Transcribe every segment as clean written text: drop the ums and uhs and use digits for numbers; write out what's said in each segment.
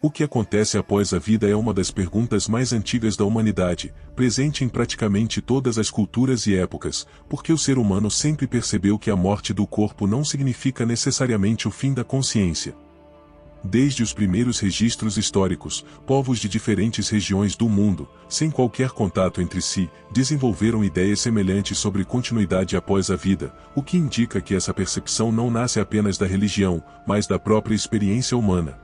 O que acontece após a vida é uma das perguntas mais antigas da humanidade, presente em praticamente todas as culturas e épocas, porque o ser humano sempre percebeu que a morte do corpo não significa necessariamente o fim da consciência. Desde os primeiros registros históricos, povos de diferentes regiões do mundo, sem qualquer contato entre si, desenvolveram ideias semelhantes sobre continuidade após a vida, o que indica que essa percepção não nasce apenas da religião, mas da própria experiência humana.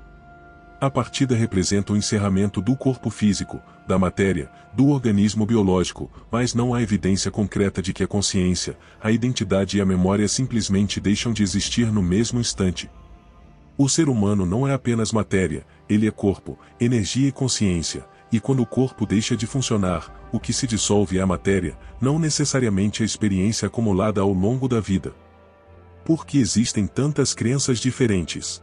A partida representa o encerramento do corpo físico, da matéria, do organismo biológico, mas não há evidência concreta de que a consciência, a identidade e a memória simplesmente deixam de existir no mesmo instante. O ser humano não é apenas matéria, ele é corpo, energia e consciência, e quando o corpo deixa de funcionar, o que se dissolve é a matéria, não necessariamente a experiência acumulada ao longo da vida. Por que existem tantas crenças diferentes?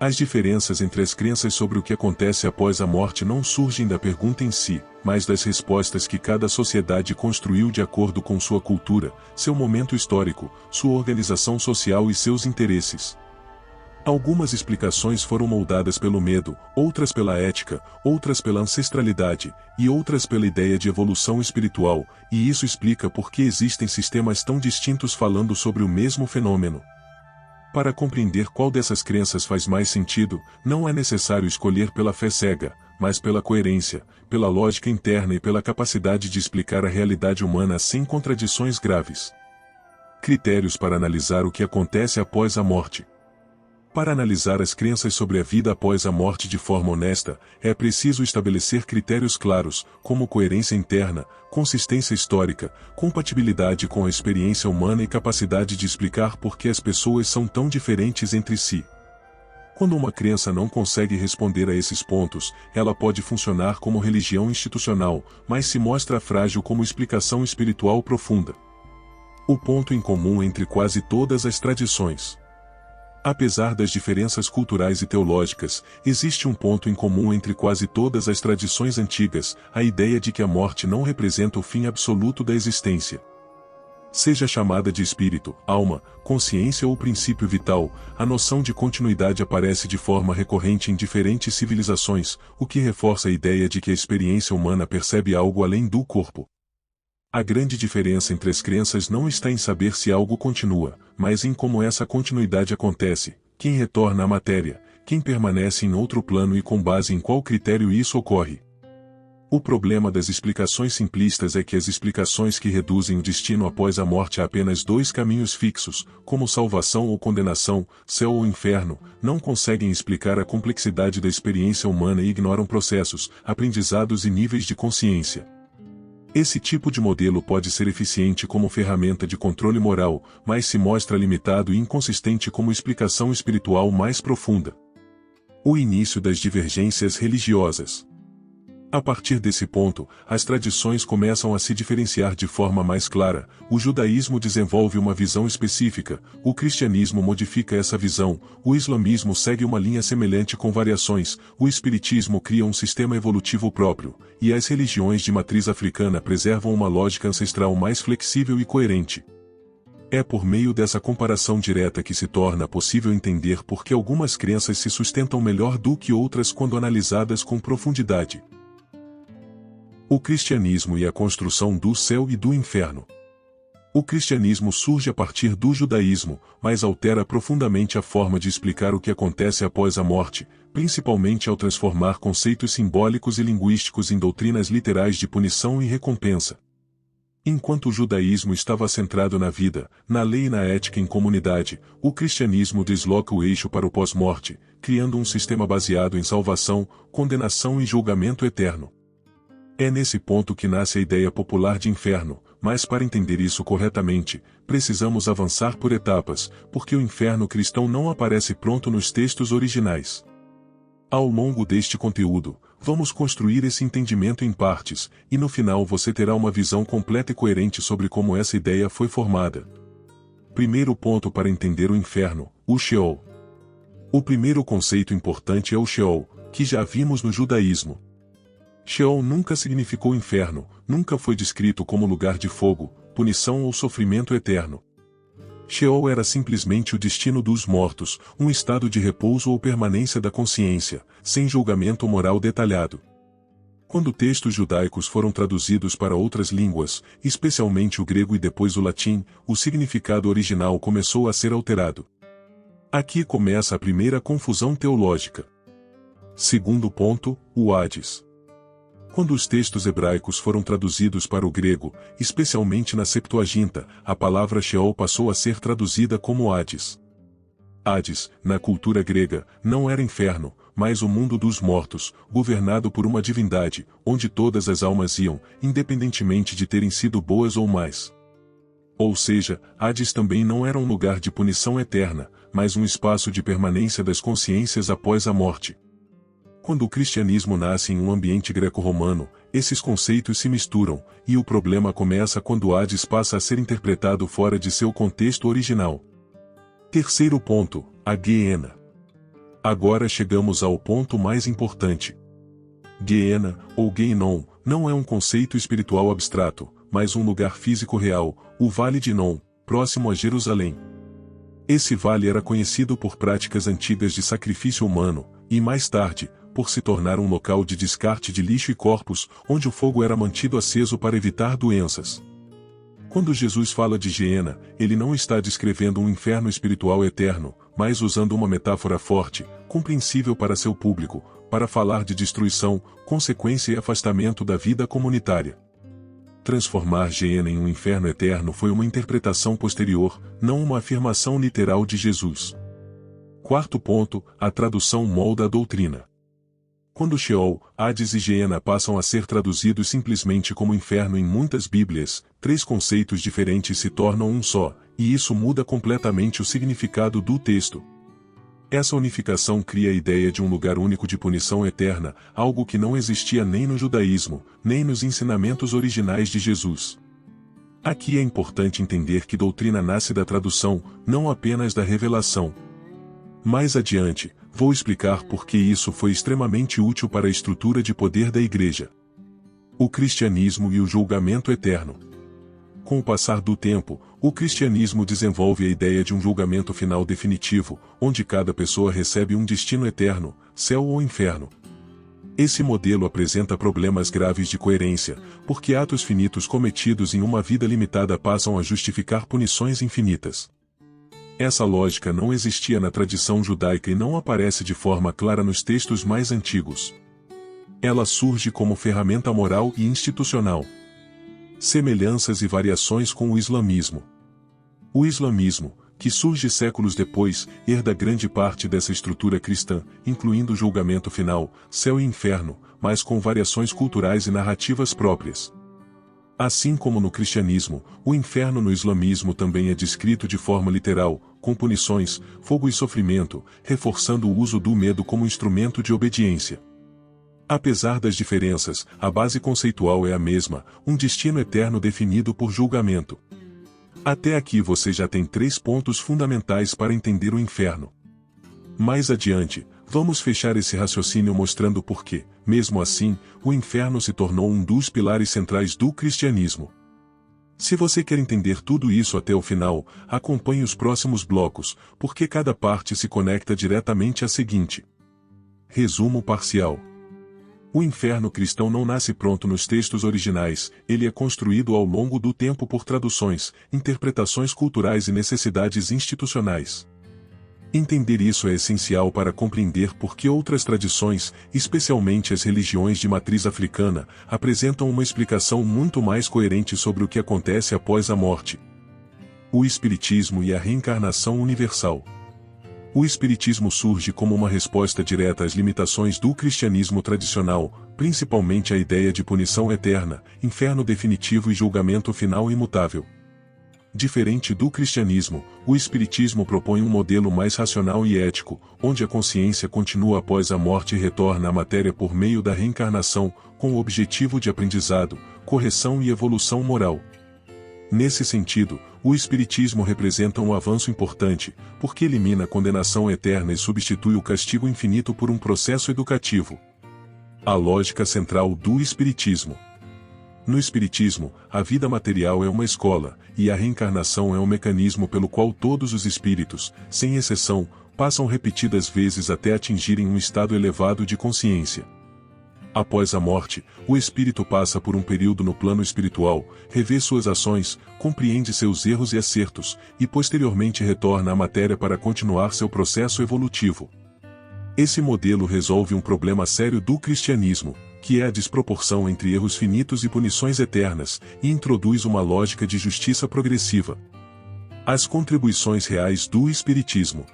As diferenças entre as crenças sobre o que acontece após a morte não surgem da pergunta em si, mas das respostas que cada sociedade construiu de acordo com sua cultura, seu momento histórico, sua organização social e seus interesses. Algumas explicações foram moldadas pelo medo, outras pela ética, outras pela ancestralidade, e outras pela ideia de evolução espiritual, e isso explica por que existem sistemas tão distintos falando sobre o mesmo fenômeno. Para compreender qual dessas crenças faz mais sentido, não é necessário escolher pela fé cega, mas pela coerência, pela lógica interna e pela capacidade de explicar a realidade humana sem contradições graves. Critérios para analisar o que acontece após a morte. Para analisar as crenças sobre a vida após a morte de forma honesta, é preciso estabelecer critérios claros, como coerência interna, consistência histórica, compatibilidade com a experiência humana e capacidade de explicar por que as pessoas são tão diferentes entre si. Quando uma crença não consegue responder a esses pontos, ela pode funcionar como religião institucional, mas se mostra frágil como explicação espiritual profunda. O ponto em comum entre quase todas as tradições. Apesar das diferenças culturais e teológicas, existe um ponto em comum entre quase todas as tradições antigas, a ideia de que a morte não representa o fim absoluto da existência. Seja chamada de espírito, alma, consciência ou princípio vital, a noção de continuidade aparece de forma recorrente em diferentes civilizações, o que reforça a ideia de que a experiência humana percebe algo além do corpo. A grande diferença entre as crenças não está em saber se algo continua, mas em como essa continuidade acontece, quem retorna à matéria, quem permanece em outro plano e com base em qual critério isso ocorre. O problema das explicações simplistas é que as explicações que reduzem o destino após a morte a apenas dois caminhos fixos, como salvação ou condenação, céu ou inferno, não conseguem explicar a complexidade da experiência humana e ignoram processos, aprendizados e níveis de consciência. Esse tipo de modelo pode ser eficiente como ferramenta de controle moral, mas se mostra limitado e inconsistente como explicação espiritual mais profunda. O início das divergências religiosas. A partir desse ponto, as tradições começam a se diferenciar de forma mais clara. O judaísmo desenvolve uma visão específica, o cristianismo modifica essa visão, o islamismo segue uma linha semelhante com variações, o espiritismo cria um sistema evolutivo próprio, e as religiões de matriz africana preservam uma lógica ancestral mais flexível e coerente. É por meio dessa comparação direta que se torna possível entender por que algumas crenças se sustentam melhor do que outras quando analisadas com profundidade. O cristianismo e a construção do céu e do inferno. O cristianismo surge a partir do judaísmo, mas altera profundamente a forma de explicar o que acontece após a morte, principalmente ao transformar conceitos simbólicos e linguísticos em doutrinas literais de punição e recompensa. Enquanto o judaísmo estava centrado na vida, na lei e na ética em comunidade, o cristianismo desloca o eixo para o pós-morte, criando um sistema baseado em salvação, condenação e julgamento eterno. É nesse ponto que nasce a ideia popular de inferno, mas para entender isso corretamente, precisamos avançar por etapas, porque o inferno cristão não aparece pronto nos textos originais. Ao longo deste conteúdo, vamos construir esse entendimento em partes, e no final você terá uma visão completa e coerente sobre como essa ideia foi formada. Primeiro ponto para entender o inferno, o Sheol. O primeiro conceito importante é o Sheol, que já vimos no judaísmo. Sheol nunca significou inferno, nunca foi descrito como lugar de fogo, punição ou sofrimento eterno. Sheol era simplesmente o destino dos mortos, um estado de repouso ou permanência da consciência, sem julgamento moral detalhado. Quando textos judaicos foram traduzidos para outras línguas, especialmente o grego e depois o latim, o significado original começou a ser alterado. Aqui começa a primeira confusão teológica. Segundo ponto, o Hades. Quando os textos hebraicos foram traduzidos para o grego, especialmente na Septuaginta, a palavra Sheol passou a ser traduzida como Hades. Hades, na cultura grega, não era inferno, mas o mundo dos mortos, governado por uma divindade, onde todas as almas iam, independentemente de terem sido boas ou más. Ou seja, Hades também não era um lugar de punição eterna, mas um espaço de permanência das consciências após a morte. Quando o cristianismo nasce em um ambiente greco-romano, esses conceitos se misturam, e o problema começa quando Hades passa a ser interpretado fora de seu contexto original. Terceiro ponto, a Guiena. Agora chegamos ao ponto mais importante. Guiena, ou Guéinon, não é um conceito espiritual abstrato, mas um lugar físico real, o Vale de Inom, próximo a Jerusalém. Esse vale era conhecido por práticas antigas de sacrifício humano, e mais tarde, por se tornar um local de descarte de lixo e corpos, onde o fogo era mantido aceso para evitar doenças. Quando Jesus fala de Guiena, ele não está descrevendo um inferno espiritual eterno, mas usando uma metáfora forte, compreensível para seu público, para falar de destruição, consequência e afastamento da vida comunitária. Transformar Guiena em um inferno eterno foi uma interpretação posterior, não uma afirmação literal de Jesus. Quarto ponto, a tradução molda a doutrina. Quando Sheol, Hades e Guiena passam a ser traduzidos simplesmente como inferno em muitas Bíblias, três conceitos diferentes se tornam um só, e isso muda completamente o significado do texto. Essa unificação cria a ideia de um lugar único de punição eterna, algo que não existia nem no judaísmo, nem nos ensinamentos originais de Jesus. Aqui é importante entender que doutrina nasce da tradução, não apenas da revelação. Mais adiante, vou explicar por que isso foi extremamente útil para a estrutura de poder da Igreja. O cristianismo e o julgamento eterno. Com o passar do tempo, o cristianismo desenvolve a ideia de um julgamento final definitivo, onde cada pessoa recebe um destino eterno, céu ou inferno. Esse modelo apresenta problemas graves de coerência, porque atos finitos cometidos em uma vida limitada passam a justificar punições infinitas. Essa lógica não existia na tradição judaica e não aparece de forma clara nos textos mais antigos. Ela surge como ferramenta moral e institucional. Semelhanças e variações com o islamismo. O islamismo, que surge séculos depois, herda grande parte dessa estrutura cristã, incluindo o julgamento final, céu e inferno, mas com variações culturais e narrativas próprias. Assim como no cristianismo, o inferno no islamismo também é descrito de forma literal, com punições, fogo e sofrimento, reforçando o uso do medo como instrumento de obediência. Apesar das diferenças, a base conceitual é a mesma, um destino eterno definido por julgamento. Até aqui você já tem 3 pontos fundamentais para entender o inferno. Mais adiante, vamos fechar esse raciocínio mostrando por que, mesmo assim, o inferno se tornou um dos pilares centrais do cristianismo. Se você quer entender tudo isso até o final, acompanhe os próximos blocos, porque cada parte se conecta diretamente à seguinte. Resumo parcial. O inferno cristão não nasce pronto nos textos originais, ele é construído ao longo do tempo por traduções, interpretações culturais e necessidades institucionais. Entender isso é essencial para compreender por que outras tradições, especialmente as religiões de matriz africana, apresentam uma explicação muito mais coerente sobre o que acontece após a morte. O Espiritismo e a reencarnação universal. O Espiritismo surge como uma resposta direta às limitações do cristianismo tradicional, principalmente a ideia de punição eterna, inferno definitivo e julgamento final imutável. Diferente do cristianismo, o Espiritismo propõe um modelo mais racional e ético, onde a consciência continua após a morte e retorna à matéria por meio da reencarnação, com o objetivo de aprendizado, correção e evolução moral. Nesse sentido, o Espiritismo representa um avanço importante, porque elimina a condenação eterna e substitui o castigo infinito por um processo educativo. A lógica central do Espiritismo. No Espiritismo, a vida material é uma escola, e a reencarnação é um mecanismo pelo qual todos os espíritos, sem exceção, passam repetidas vezes até atingirem um estado elevado de consciência. Após a morte, o espírito passa por um período no plano espiritual, revê suas ações, compreende seus erros e acertos, e posteriormente retorna à matéria para continuar seu processo evolutivo. Esse modelo resolve um problema sério do cristianismo, que é a desproporção entre erros finitos e punições eternas, e introduz uma lógica de justiça progressiva. As contribuições reais do Espiritismo.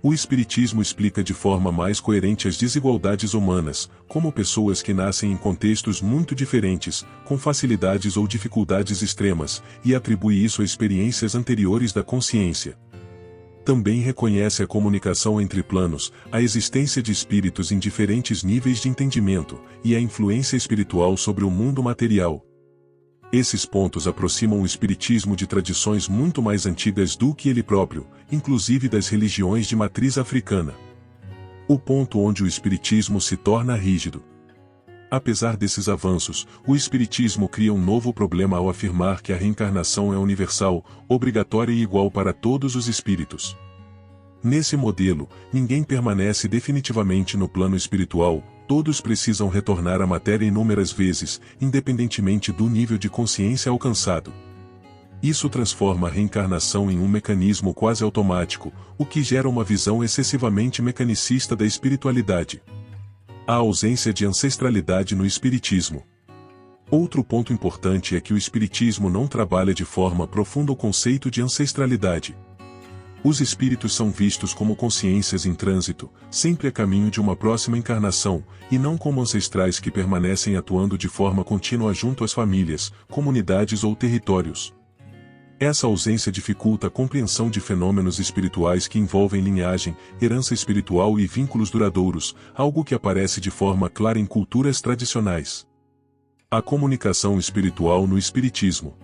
O Espiritismo explica de forma mais coerente as desigualdades humanas, como pessoas que nascem em contextos muito diferentes, com facilidades ou dificuldades extremas, e atribui isso a experiências anteriores da consciência. Também reconhece a comunicação entre planos, a existência de espíritos em diferentes níveis de entendimento, e a influência espiritual sobre o mundo material. Esses pontos aproximam o Espiritismo de tradições muito mais antigas do que ele próprio, inclusive das religiões de matriz africana. O ponto onde o Espiritismo se torna rígido. Apesar desses avanços, o Espiritismo cria um novo problema ao afirmar que a reencarnação é universal, obrigatória e igual para todos os espíritos. Nesse modelo, ninguém permanece definitivamente no plano espiritual, todos precisam retornar à matéria inúmeras vezes, independentemente do nível de consciência alcançado. Isso transforma a reencarnação em um mecanismo quase automático, o que gera uma visão excessivamente mecanicista da espiritualidade. A ausência de ancestralidade no Espiritismo. Outro ponto importante é que o Espiritismo não trabalha de forma profunda o conceito de ancestralidade. Os espíritos são vistos como consciências em trânsito, sempre a caminho de uma próxima encarnação, e não como ancestrais que permanecem atuando de forma contínua junto às famílias, comunidades ou territórios. Essa ausência dificulta a compreensão de fenômenos espirituais que envolvem linhagem, herança espiritual e vínculos duradouros, algo que aparece de forma clara em culturas tradicionais. A comunicação espiritual no Espiritismo.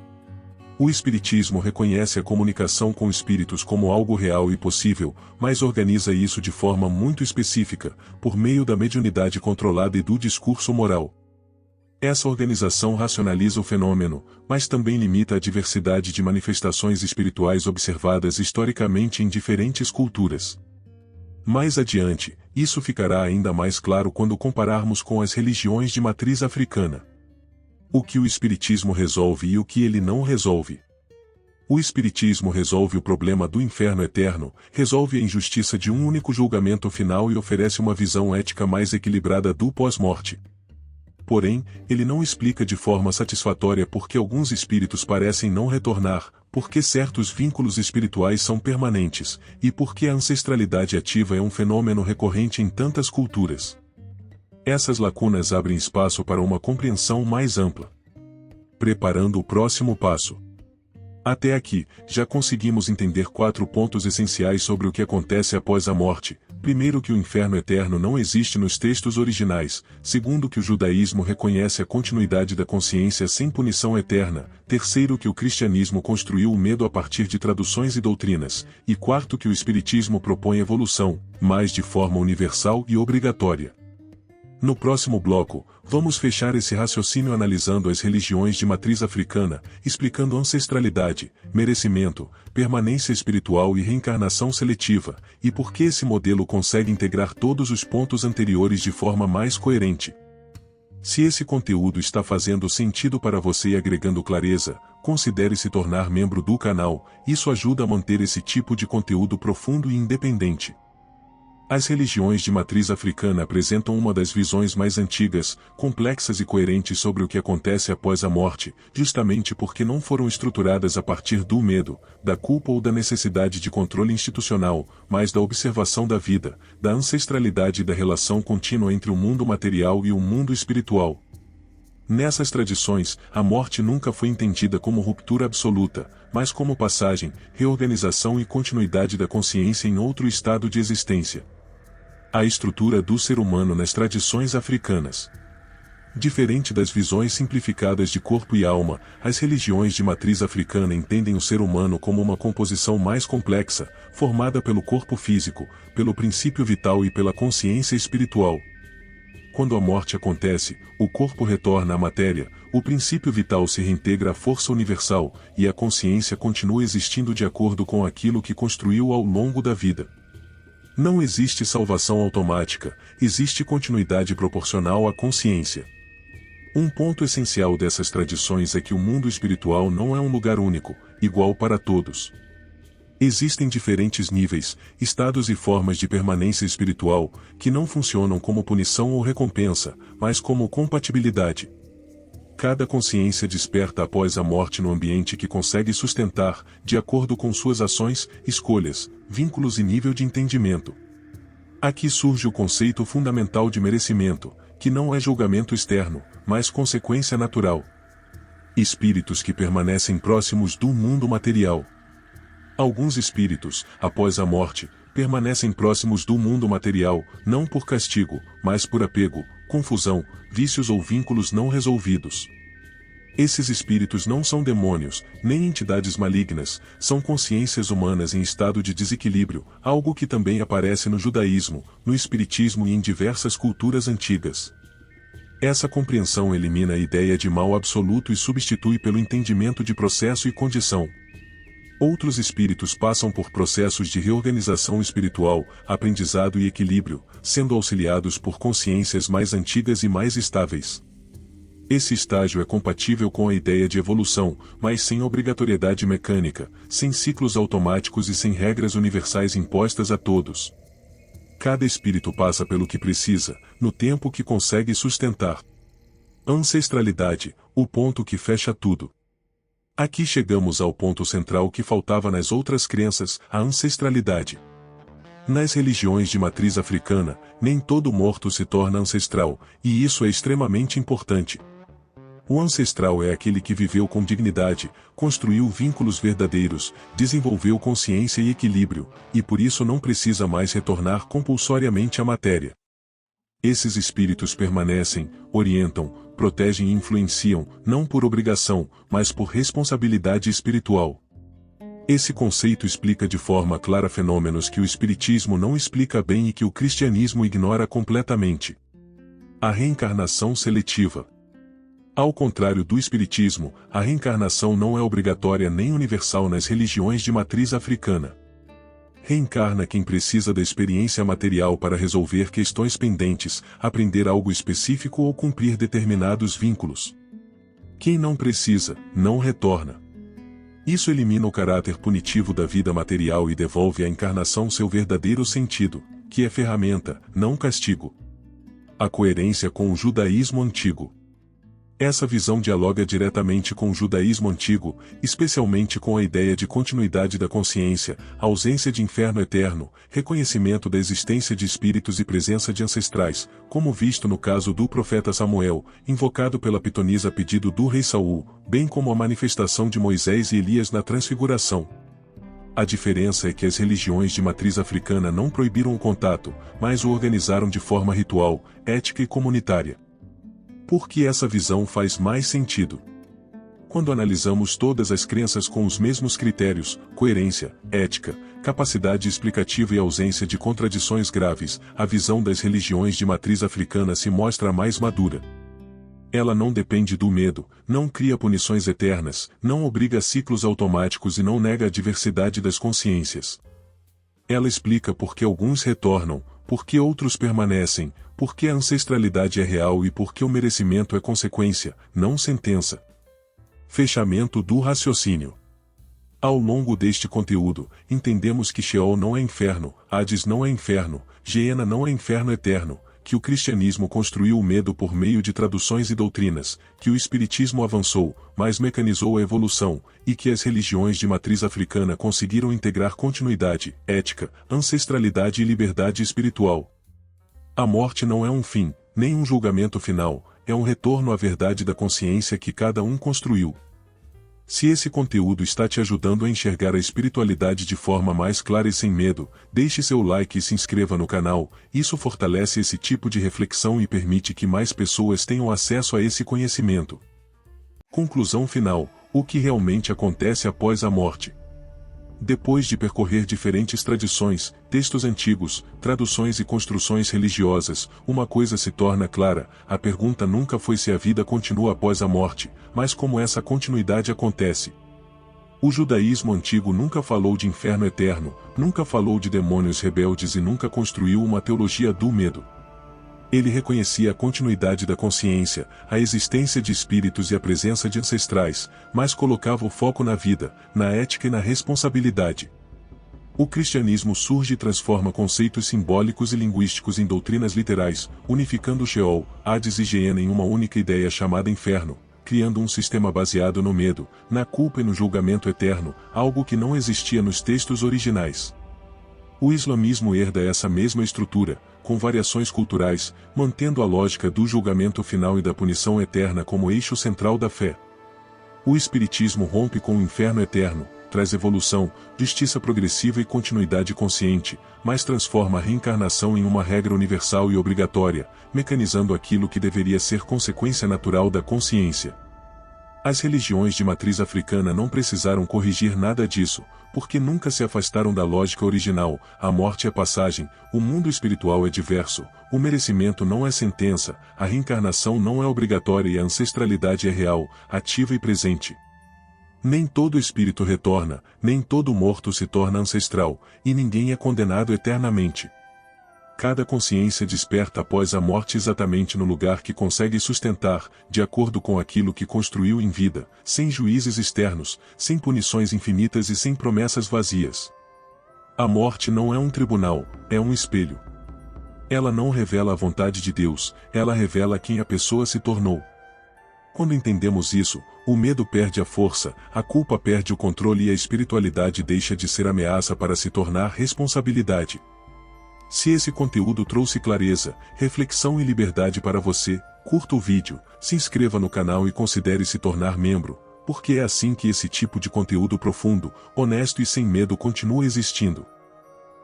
O Espiritismo reconhece a comunicação com espíritos como algo real e possível, mas organiza isso de forma muito específica, por meio da mediunidade controlada e do discurso moral. Essa organização racionaliza o fenômeno, mas também limita a diversidade de manifestações espirituais observadas historicamente em diferentes culturas. Mais adiante, isso ficará ainda mais claro quando compararmos com as religiões de matriz africana. O que o Espiritismo resolve e o que ele não resolve. O Espiritismo resolve o problema do inferno eterno, resolve a injustiça de um único julgamento final e oferece uma visão ética mais equilibrada do pós-morte. Porém, ele não explica de forma satisfatória por que alguns espíritos parecem não retornar, por que certos vínculos espirituais são permanentes, e por que a ancestralidade ativa é um fenômeno recorrente em tantas culturas. Essas lacunas abrem espaço para uma compreensão mais ampla. Preparando o próximo passo. Até aqui, já conseguimos entender 4 pontos essenciais sobre o que acontece após a morte. Primeiro, que o inferno eterno não existe nos textos originais. Segundo, que o judaísmo reconhece a continuidade da consciência sem punição eterna. Terceiro, que o cristianismo construiu o medo a partir de traduções e doutrinas. E quarto, que o espiritismo propõe evolução, mas de forma universal e obrigatória. No próximo bloco, vamos fechar esse raciocínio analisando as religiões de matriz africana, explicando ancestralidade, merecimento, permanência espiritual e reencarnação seletiva, e por que esse modelo consegue integrar todos os pontos anteriores de forma mais coerente. Se esse conteúdo está fazendo sentido para você e agregando clareza, considere se tornar membro do canal, isso ajuda a manter esse tipo de conteúdo profundo e independente. As religiões de matriz africana apresentam uma das visões mais antigas, complexas e coerentes sobre o que acontece após a morte, justamente porque não foram estruturadas a partir do medo, da culpa ou da necessidade de controle institucional, mas da observação da vida, da ancestralidade e da relação contínua entre o mundo material e o mundo espiritual. Nessas tradições, a morte nunca foi entendida como ruptura absoluta, mas como passagem, reorganização e continuidade da consciência em outro estado de existência. A estrutura do ser humano nas tradições africanas. Diferente das visões simplificadas de corpo e alma, as religiões de matriz africana entendem o ser humano como uma composição mais complexa, formada pelo corpo físico, pelo princípio vital e pela consciência espiritual. Quando a morte acontece, o corpo retorna à matéria, o princípio vital se reintegra à força universal, e a consciência continua existindo de acordo com aquilo que construiu ao longo da vida. Não existe salvação automática, existe continuidade proporcional à consciência. Um ponto essencial dessas tradições é que o mundo espiritual não é um lugar único, igual para todos. Existem diferentes níveis, estados e formas de permanência espiritual, que não funcionam como punição ou recompensa, mas como compatibilidade. Cada consciência desperta após a morte no ambiente que consegue sustentar, de acordo com suas ações, escolhas, vínculos e nível de entendimento. Aqui surge o conceito fundamental de merecimento, que não é julgamento externo, mas consequência natural. Espíritos que permanecem próximos do mundo material. Alguns espíritos, após a morte, permanecem próximos do mundo material, não por castigo, mas por apego, confusão, vícios ou vínculos não resolvidos. Esses espíritos não são demônios, nem entidades malignas, são consciências humanas em estado de desequilíbrio, algo que também aparece no judaísmo, no espiritismo e em diversas culturas antigas. Essa compreensão elimina a ideia de mal absoluto e substitui pelo entendimento de processo e condição. Outros espíritos passam por processos de reorganização espiritual, aprendizado e equilíbrio, sendo auxiliados por consciências mais antigas e mais estáveis. Esse estágio é compatível com a ideia de evolução, mas sem obrigatoriedade mecânica, sem ciclos automáticos e sem regras universais impostas a todos. Cada espírito passa pelo que precisa, no tempo que consegue sustentar. Ancestralidade, o ponto que fecha tudo. Aqui chegamos ao ponto central que faltava nas outras crenças, a ancestralidade. Nas religiões de matriz africana, nem todo morto se torna ancestral, e isso é extremamente importante. O ancestral é aquele que viveu com dignidade, construiu vínculos verdadeiros, desenvolveu consciência e equilíbrio, e por isso não precisa mais retornar compulsoriamente à matéria. Esses espíritos permanecem, orientam, protegem e influenciam, não por obrigação, mas por responsabilidade espiritual. Esse conceito explica de forma clara fenômenos que o espiritismo não explica bem e que o cristianismo ignora completamente. A reencarnação seletiva. Ao contrário do espiritismo, a reencarnação não é obrigatória nem universal nas religiões de matriz africana. Reencarna quem precisa da experiência material para resolver questões pendentes, aprender algo específico ou cumprir determinados vínculos. Quem não precisa, não retorna. Isso elimina o caráter punitivo da vida material e devolve à encarnação seu verdadeiro sentido, que é ferramenta, não castigo. A coerência com o judaísmo antigo. Essa visão dialoga diretamente com o judaísmo antigo, especialmente com a ideia de continuidade da consciência, ausência de inferno eterno, reconhecimento da existência de espíritos e presença de ancestrais, como visto no caso do profeta Samuel, invocado pela pitonisa a pedido do rei Saul, bem como a manifestação de Moisés e Elias na transfiguração. A diferença é que as religiões de matriz africana não proibiram o contato, mas o organizaram de forma ritual, ética e comunitária. Por que essa visão faz mais sentido? Quando analisamos todas as crenças com os mesmos critérios, coerência, ética, capacidade explicativa e ausência de contradições graves, a visão das religiões de matriz africana se mostra a mais madura. Ela não depende do medo, não cria punições eternas, não obriga a ciclos automáticos e não nega a diversidade das consciências. Ela explica por que alguns retornam, por que outros permanecem, por que a ancestralidade é real e por que o merecimento é consequência, não sentença. Fechamento do raciocínio. Ao longo deste conteúdo, entendemos que Sheol não é inferno, Hades não é inferno, Geena não é inferno eterno, que o cristianismo construiu o medo por meio de traduções e doutrinas, que o espiritismo avançou, mas mecanizou a evolução, e que as religiões de matriz africana conseguiram integrar continuidade, ética, ancestralidade e liberdade espiritual. A morte não é um fim, nem um julgamento final, é um retorno à verdade da consciência que cada um construiu. Se esse conteúdo está te ajudando a enxergar a espiritualidade de forma mais clara e sem medo, deixe seu like e se inscreva no canal, isso fortalece esse tipo de reflexão e permite que mais pessoas tenham acesso a esse conhecimento. Conclusão final: o que realmente acontece após a morte? Depois de percorrer diferentes tradições, textos antigos, traduções e construções religiosas, uma coisa se torna clara: a pergunta nunca foi se a vida continua após a morte, mas como essa continuidade acontece. O judaísmo antigo nunca falou de inferno eterno, nunca falou de demônios rebeldes e nunca construiu uma teologia do medo. Ele reconhecia a continuidade da consciência, a existência de espíritos e a presença de ancestrais, mas colocava o foco na vida, na ética e na responsabilidade. O cristianismo surge e transforma conceitos simbólicos e linguísticos em doutrinas literais, unificando Sheol, Hades e Geena em uma única ideia chamada inferno, criando um sistema baseado no medo, na culpa e no julgamento eterno, algo que não existia nos textos originais. O islamismo herda essa mesma estrutura, com variações culturais, mantendo a lógica do julgamento final e da punição eterna como eixo central da fé. O espiritismo rompe com o inferno eterno, traz evolução, justiça progressiva e continuidade consciente, mas transforma a reencarnação em uma regra universal e obrigatória, mecanizando aquilo que deveria ser consequência natural da consciência. As religiões de matriz africana não precisaram corrigir nada disso, porque nunca se afastaram da lógica original: a morte é passagem, o mundo espiritual é diverso, o merecimento não é sentença, a reencarnação não é obrigatória e a ancestralidade é real, ativa e presente. Nem todo espírito retorna, nem todo morto se torna ancestral, e ninguém é condenado eternamente. Cada consciência desperta após a morte exatamente no lugar que consegue sustentar, de acordo com aquilo que construiu em vida, sem juízes externos, sem punições infinitas e sem promessas vazias. A morte não é um tribunal, é um espelho. Ela não revela a vontade de Deus, ela revela quem a pessoa se tornou. Quando entendemos isso, o medo perde a força, a culpa perde o controle e a espiritualidade deixa de ser ameaça para se tornar responsabilidade. Se esse conteúdo trouxe clareza, reflexão e liberdade para você, curta o vídeo, se inscreva no canal e considere se tornar membro, porque é assim que esse tipo de conteúdo profundo, honesto e sem medo continua existindo.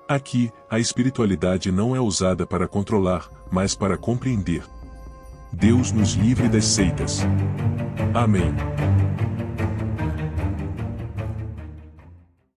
Aqui, a espiritualidade não é usada para controlar, mas para compreender. Deus nos livre das seitas. Amém.